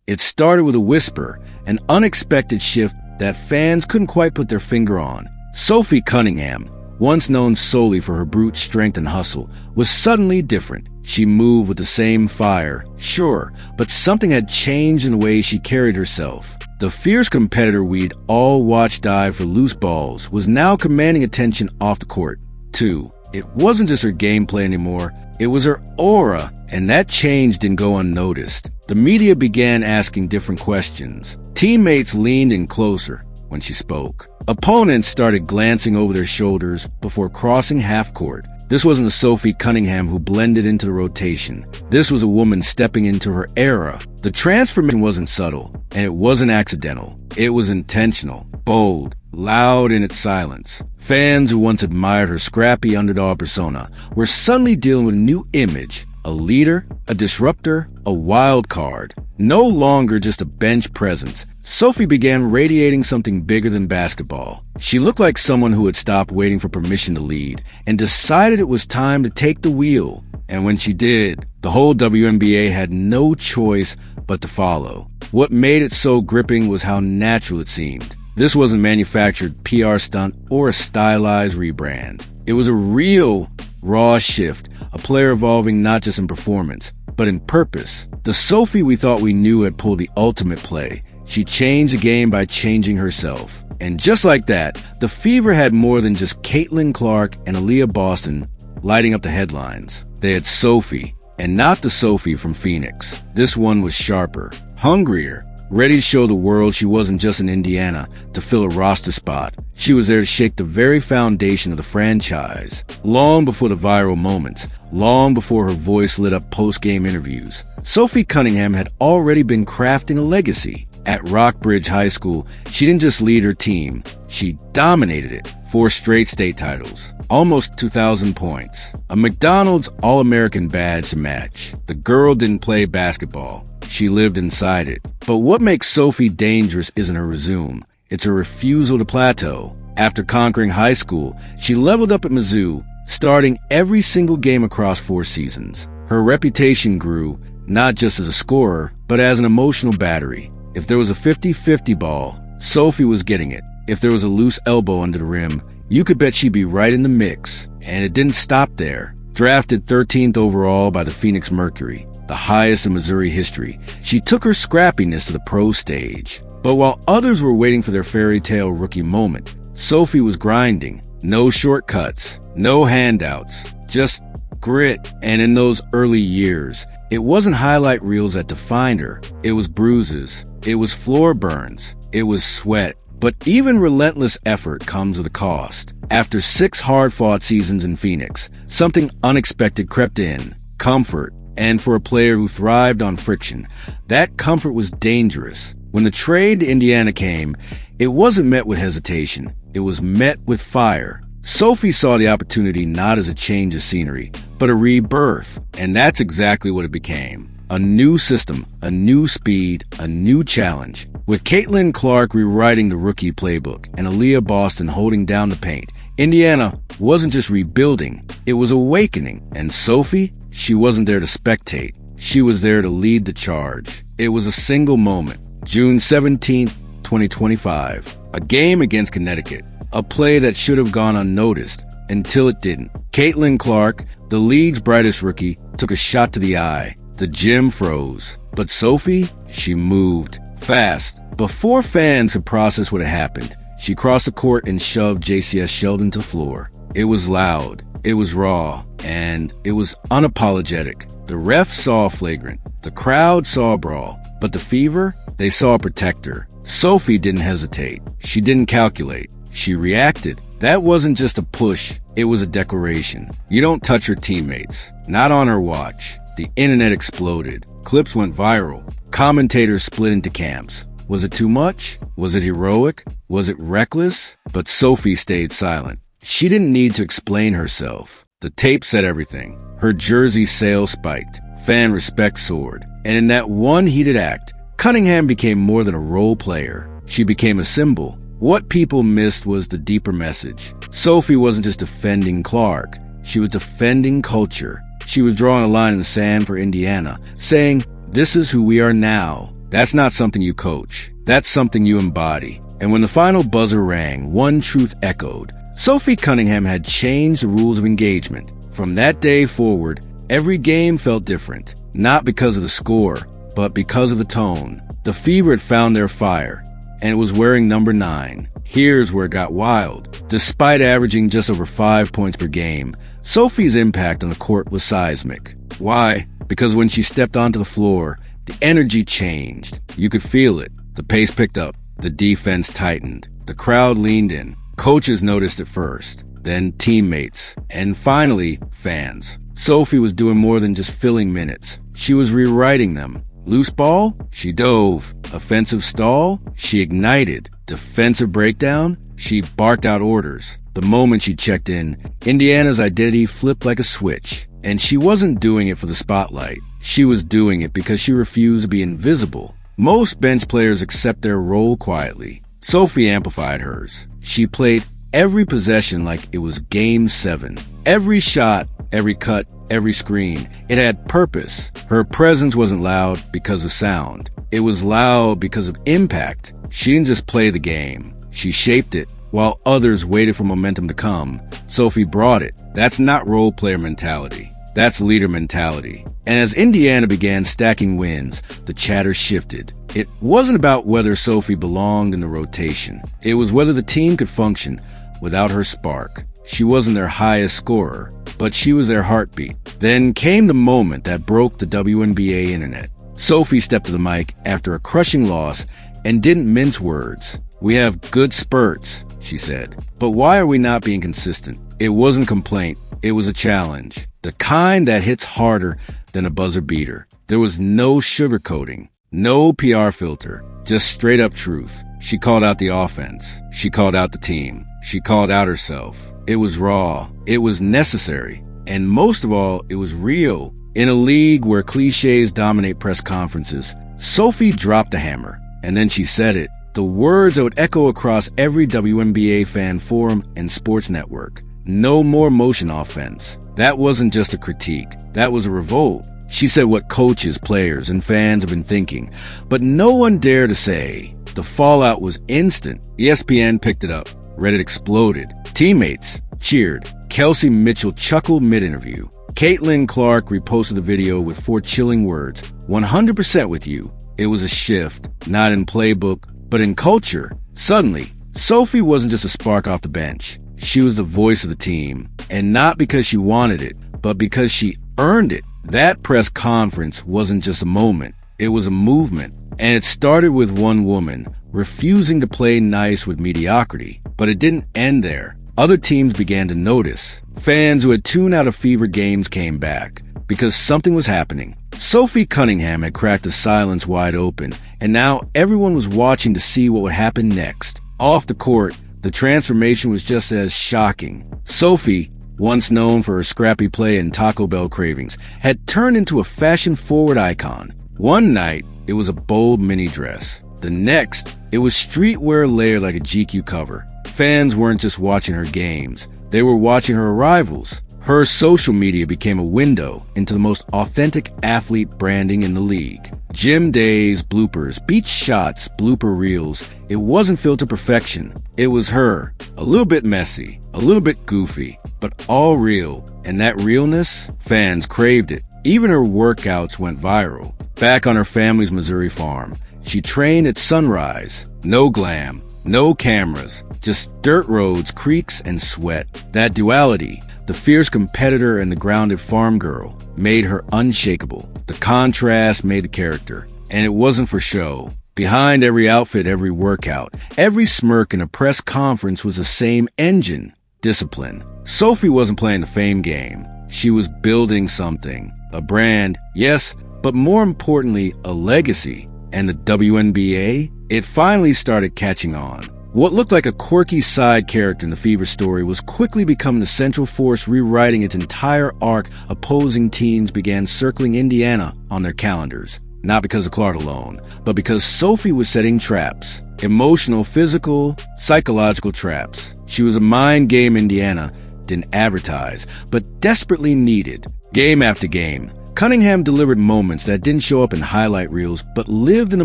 It started with a whisper, an unexpected shift that fans couldn't quite put their finger on. Sophie Cunningham, once known solely for her brute strength and hustle, was suddenly different. She moved with the same fire, sure, but something had changed in the way she carried herself. The fierce competitor we'd all watched dive for loose balls was now commanding attention off the court, too. It wasn't just her gameplay anymore, it was her aura, and that change didn't go unnoticed. The media began asking different questions. Teammates leaned in closer when she spoke. Opponents started glancing over their shoulders before crossing half court. This wasn't a Sophie Cunningham who blended into the rotation. This was a woman stepping into her era. The transformation wasn't subtle, and it wasn't accidental. It was intentional, bold, loud in its silence. Fans who once admired her scrappy underdog persona were suddenly dealing with a new image. A leader, a disruptor, a wild card. No longer just a bench presence. Sophie began radiating something bigger than basketball. She looked like someone who had stopped waiting for permission to lead and decided it was time to take the wheel. And when she did, the whole WNBA had no choice but to follow. What made it so gripping was how natural it seemed. This wasn't a manufactured PR stunt or a stylized rebrand. It was a real, raw shift, a player evolving not just in performance, but in purpose. The Sophie we thought we knew had pulled the ultimate play. She changed the game by changing herself. And just like that, the Fever had more than just Caitlin Clark and Aaliyah Boston lighting up the headlines. They had Sophie, and not the Sophie from Phoenix. This one was sharper, hungrier, ready to show the world she wasn't just in Indiana to fill a roster spot. She was there to shake the very foundation of the franchise. Long before the viral moments, long before her voice lit up post-game interviews, Sophie Cunningham had already been crafting a legacy. At Rockbridge High School, she didn't just lead her team, she dominated it. 4 straight state titles, almost 2,000 points, a McDonald's All-American badge to match. The girl didn't play basketball, she lived inside it. But what makes Sophie dangerous isn't her resume, it's her refusal to plateau. After conquering high school, she leveled up at Mizzou, starting every single game across 4 seasons. Her reputation grew, not just as a scorer, but as an emotional battery. If there was a 50-50 ball, Sophie was getting it. If there was a loose elbow under the rim, you could bet she'd be right in the mix. And it didn't stop there. Drafted 13th overall by the Phoenix Mercury, the highest in Missouri history, she took her scrappiness to the pro stage. But while others were waiting for their fairy tale rookie moment, Sophie was grinding. No shortcuts, no handouts, just grit. And in those early years, it wasn't highlight reels that defined her. It was bruises. It was floor burns. It was sweat. But even relentless effort comes with a cost. After 6 hard-fought seasons in Phoenix, something unexpected crept in. Comfort. And for a player who thrived on friction, that comfort was dangerous. When the trade to Indiana came, it wasn't met with hesitation. It was met with fire. Sophie saw the opportunity not as a change of scenery, but a rebirth. And that's exactly what it became. A new system, a new speed, a new challenge. With Caitlin Clark rewriting the rookie playbook and Aaliyah Boston holding down the paint, Indiana wasn't just rebuilding, it was awakening. And Sophie, she wasn't there to spectate. She was there to lead the charge. It was a single moment. June 17th, 2025. A game against Connecticut. A play that should have gone unnoticed until it didn't. Caitlin Clark, the league's brightest rookie, took a shot to the eye. The gym froze. But Sophie, she moved fast. Before fans could process what had happened, she crossed the court and shoved JCS Sheldon to the floor. It was loud, it was raw, and it was unapologetic. The ref saw a flagrant. The crowd saw a brawl. But the Fever, they saw a protector. Sophie didn't hesitate. She didn't calculate. She reacted. That wasn't just a push, it was a declaration. You don't touch your teammates. Not on her watch. The internet exploded. Clips went viral. Commentators split into camps. Was it too much? Was it heroic? Was it reckless? But Sophie stayed silent. She didn't need to explain herself. The tape said everything. Her jersey sales spiked. Fan respect soared. And in that one heated act, Cunningham became more than a role player. She became a symbol. What people missed was the deeper message. Sophie wasn't just defending Clark. She was defending culture. She was drawing a line in the sand for Indiana, saying, "This is who we are now. That's not something you coach. That's something you embody. And when the final buzzer rang, one truth echoed. Sophie Cunningham had changed the rules of engagement. From that day forward, every game felt different. Not because of the score, but because of the tone. The Fever had found their fire, and it was wearing number 9. Here's where it got wild. Despite averaging just over 5 points per game, Sophie's impact on the court was seismic. Why? Because when she stepped onto the floor, the energy changed. You could feel it. The pace picked up. The defense tightened. The crowd leaned in. Coaches noticed it first, then teammates, and finally, fans. Sophie was doing more than just filling minutes. She was rewriting them. Loose ball? She dove. Offensive stall? She ignited. Defensive breakdown? She barked out orders. The moment she checked in, Indiana's identity flipped like a switch. And she wasn't doing it for the spotlight. She was doing it because she refused to be invisible. Most bench players accept their role quietly. Sophie amplified hers. She played every possession like it was Game 7. Every shot, every cut, every screen. It had purpose. Her presence wasn't loud because of sound. It was loud because of impact. She didn't just play the game. She shaped it. While others waited for momentum to come, Sophie brought it. That's not role player mentality. That's leader mentality. And as Indiana began stacking wins, the chatter shifted. It wasn't about whether Sophie belonged in the rotation. It was whether the team could function without her spark. She wasn't their highest scorer, but she was their heartbeat. Then came the moment that broke the WNBA internet. Sophie stepped to the mic after a crushing loss and didn't mince words. "We have good spurts," she said. "But why are we not being consistent?" It wasn't a complaint. It was a challenge. The kind that hits harder than a buzzer beater. There was no sugarcoating, no PR filter, just straight up truth. She called out the offense. She called out the team. She called out herself. It was raw. It was necessary. And most of all, it was real. In a league where cliches dominate press conferences, Sophie dropped the hammer. And then she said it. The words that would echo across every WNBA fan forum and sports network. No more motion offense. That wasn't just a critique. That was a revolt. She said what coaches, players, and fans have been thinking. But no one dared to say. The fallout was instant. ESPN picked it up. Reddit exploded. Teammates cheered. Kelsey Mitchell chuckled mid-interview. Caitlin Clark reposted the video with 4 chilling words. 100% with you. It was a shift, not in playbook, but in culture. Suddenly, Sophie wasn't just a spark off the bench. She was the voice of the team. And not because she wanted it, but because she earned it. That press conference wasn't just a moment. It was a movement. And it started with one woman refusing to play nice with mediocrity. But it didn't end there. Other teams began to notice. Fans who had tuned out of Fever games came back because something was happening. Sophie Cunningham had cracked the silence wide open, and now everyone was watching to see what would happen next. Off the court, the transformation was just as shocking. Sophie, once known for her scrappy play and Taco Bell cravings, had turned into a fashion-forward icon. One night, it was a bold mini dress. The next, it was streetwear layered like a GQ cover. Fans weren't just watching her games. They were watching her arrivals. Her social media became a window into the most authentic athlete branding in the league. Gym days, bloopers, beach shots, blooper reels. It wasn't filtered perfection. It was her. A little bit messy, a little bit goofy, but all real. And that realness, fans craved it. Even her workouts went viral. Back on her family's Missouri farm, she trained at sunrise. No glam, no cameras, just dirt roads, creeks, and sweat. That duality, the fierce competitor and the grounded farm girl, made her unshakable. The contrast made the character. And it wasn't for show. Behind every outfit, every workout, every smirk in a press conference was the same engine: discipline. Sophie wasn't playing the fame game. She was building something. A brand, yes, but more importantly, a legacy. And the WNBA? It finally started catching on. What looked like a quirky side character in the Fever story was quickly becoming the central force rewriting its entire arc. Opposing teams began circling Indiana on their calendars. Not because of Clark alone, but because Sophie was setting traps. Emotional, physical, psychological traps. She was a mind game Indiana didn't advertise, but desperately needed. Game after game, Cunningham delivered moments that didn't show up in highlight reels but lived in the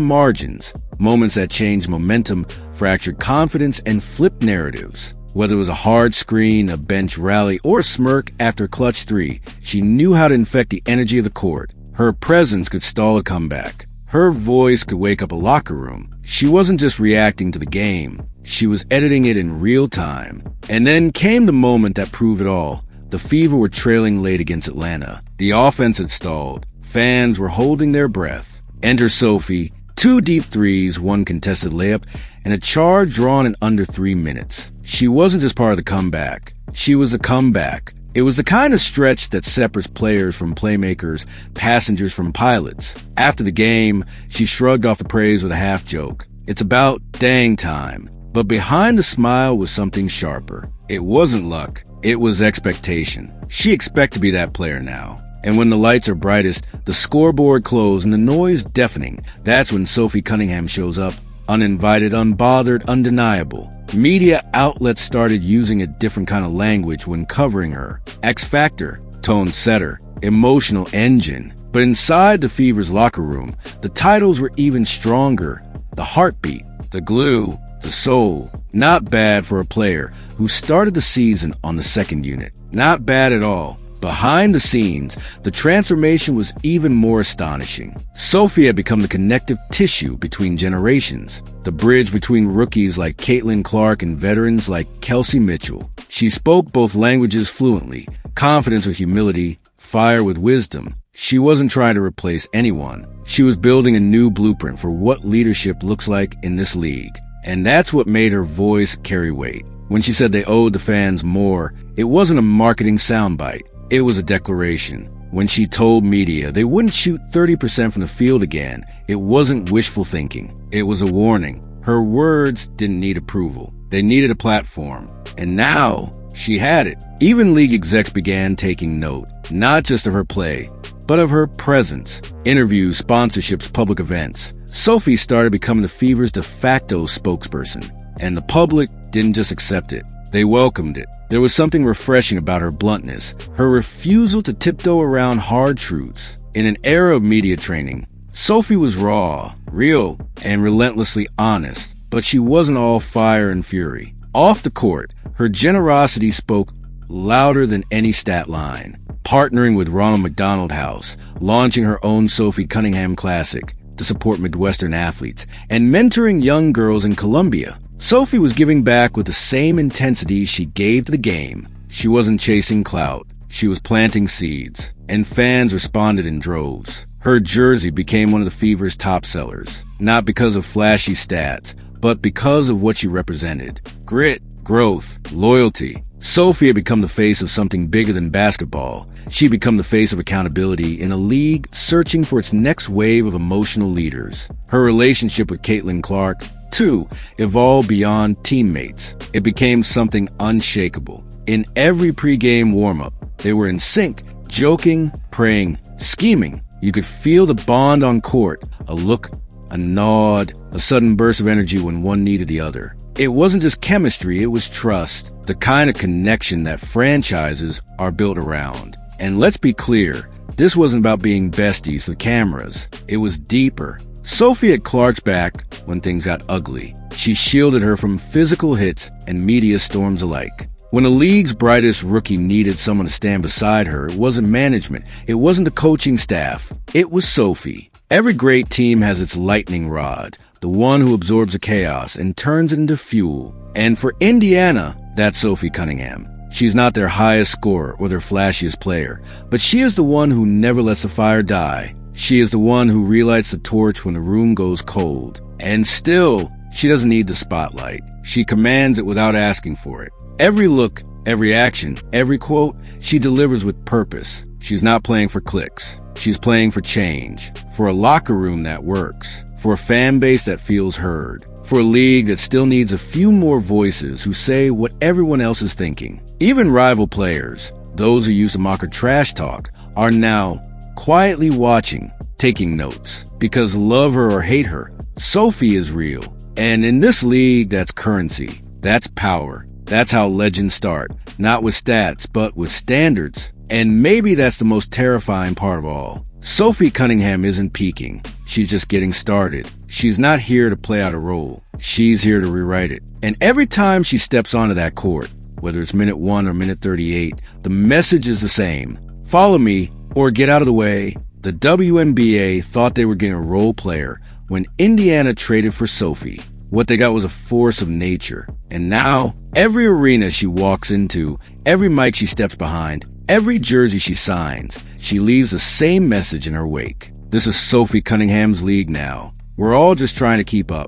margins, moments that changed momentum, fractured confidence, and flipped narratives. Whether it was a hard screen, a bench rally, or a smirk after a clutch three, she knew how to infect the energy of the court. Her presence could stall a comeback. Her voice could wake up a locker room. She wasn't just reacting to the game. She was editing it in real time. And then came the moment that proved it all. The Fever were trailing late against Atlanta. The offense had stalled. Fans were holding their breath. Enter Sophie, 2 deep threes, 1 contested layup, and a charge drawn in under 3 minutes. She wasn't just part of the comeback. She was the comeback. It was the kind of stretch that separates players from playmakers, passengers from pilots. After the game, she shrugged off the praise with a half joke. It's about dang time. But behind the smile was something sharper. It wasn't luck. It was expectation. She expected to be that player now. And when the lights are brightest, the scoreboard closed and the noise deafening, that's when Sophie Cunningham shows up. Uninvited, unbothered, undeniable. Media outlets started using a different kind of language when covering her. X Factor, tone setter, emotional engine. But inside the Fever's locker room, the titles were even stronger. The heartbeat, the glue, the soul. Not bad for a player who started the season on the second unit. Not bad at all. Behind the scenes, the transformation was even more astonishing. Sophie had become the connective tissue between generations, the bridge between rookies like Caitlin Clark and veterans like Kelsey Mitchell. She spoke both languages fluently, confidence with humility, fire with wisdom. She wasn't trying to replace anyone. She was building a new blueprint for what leadership looks like in this league. And that's what made her voice carry weight. When she said they owed the fans more, it wasn't a marketing soundbite. It was a declaration. When she told media they wouldn't shoot 30% from the field again, it wasn't wishful thinking. It was a warning. Her words didn't need approval. They needed a platform. And now, she had it. Even league execs began taking note, not just of her play, but of her presence. Interviews, sponsorships, public events. Sophie started becoming the Fever's de facto spokesperson. And the public didn't just accept it. They welcomed it. There was something refreshing about her bluntness, her refusal to tiptoe around hard truths. In an era of media training, Sophie was raw, real, and relentlessly honest, but she wasn't all fire and fury. Off the court, her generosity spoke louder than any stat line. Partnering with Ronald McDonald House, launching her own Sophie Cunningham Classic to support Midwestern athletes, and mentoring young girls in Columbia. Sophie was giving back with the same intensity she gave to the game. She wasn't chasing clout. She was planting seeds, and fans responded in droves. Her jersey became one of the Fever's top sellers, not because of flashy stats, but because of what she represented. Grit, growth, loyalty. Sophie had become the face of something bigger than basketball. She'd become the face of accountability in a league searching for its next wave of emotional leaders. Her relationship with Caitlin Clark, too, evolved beyond teammates. It became something unshakable. In every pregame warm-up, they were in sync, joking, praying, scheming. You could feel the bond on court, a look, a nod, a sudden burst of energy when one needed the other. It wasn't just chemistry, it was trust, the kind of connection that franchises are built around. And let's be clear, this wasn't about being besties for cameras. It was deeper. Sophie had Clark's back when things got ugly. She shielded her from physical hits and media storms alike. When the league's brightest rookie needed someone to stand beside her, it wasn't management. It wasn't the coaching staff. It was Sophie. Every great team has its lightning rod, the one who absorbs the chaos and turns it into fuel. And for Indiana, that's Sophie Cunningham. She's not their highest scorer or their flashiest player, but she is the one who never lets the fire die. She is the one who relights the torch when the room goes cold. And still, she doesn't need the spotlight. She commands it without asking for it. Every look, every action, every quote, she delivers with purpose. She's not playing for clicks. She's playing for change, for a locker room that works, for a fan base that feels heard, for a league that still needs a few more voices who say what everyone else is thinking. Even rival players, those who used to mock her trash talk, are now quietly watching, taking notes. Because love her or hate her, Sophie is real. And in this league, that's currency. That's power. That's how legends start. Not with stats, but with standards. And maybe that's the most terrifying part of all. Sophie Cunningham isn't peaking. She's just getting started. She's not here to play out a role. She's here to rewrite it. And every time she steps onto that court, whether it's minute 1 or minute 38, the message is the same. Follow me or get out of the way. The WNBA thought they were getting a role player when Indiana traded for Sophie. What they got was a force of nature. And now, every arena she walks into, every mic she steps behind, every jersey she signs, she leaves the same message in her wake. This is Sophie Cunningham's league now. We're all just trying to keep up.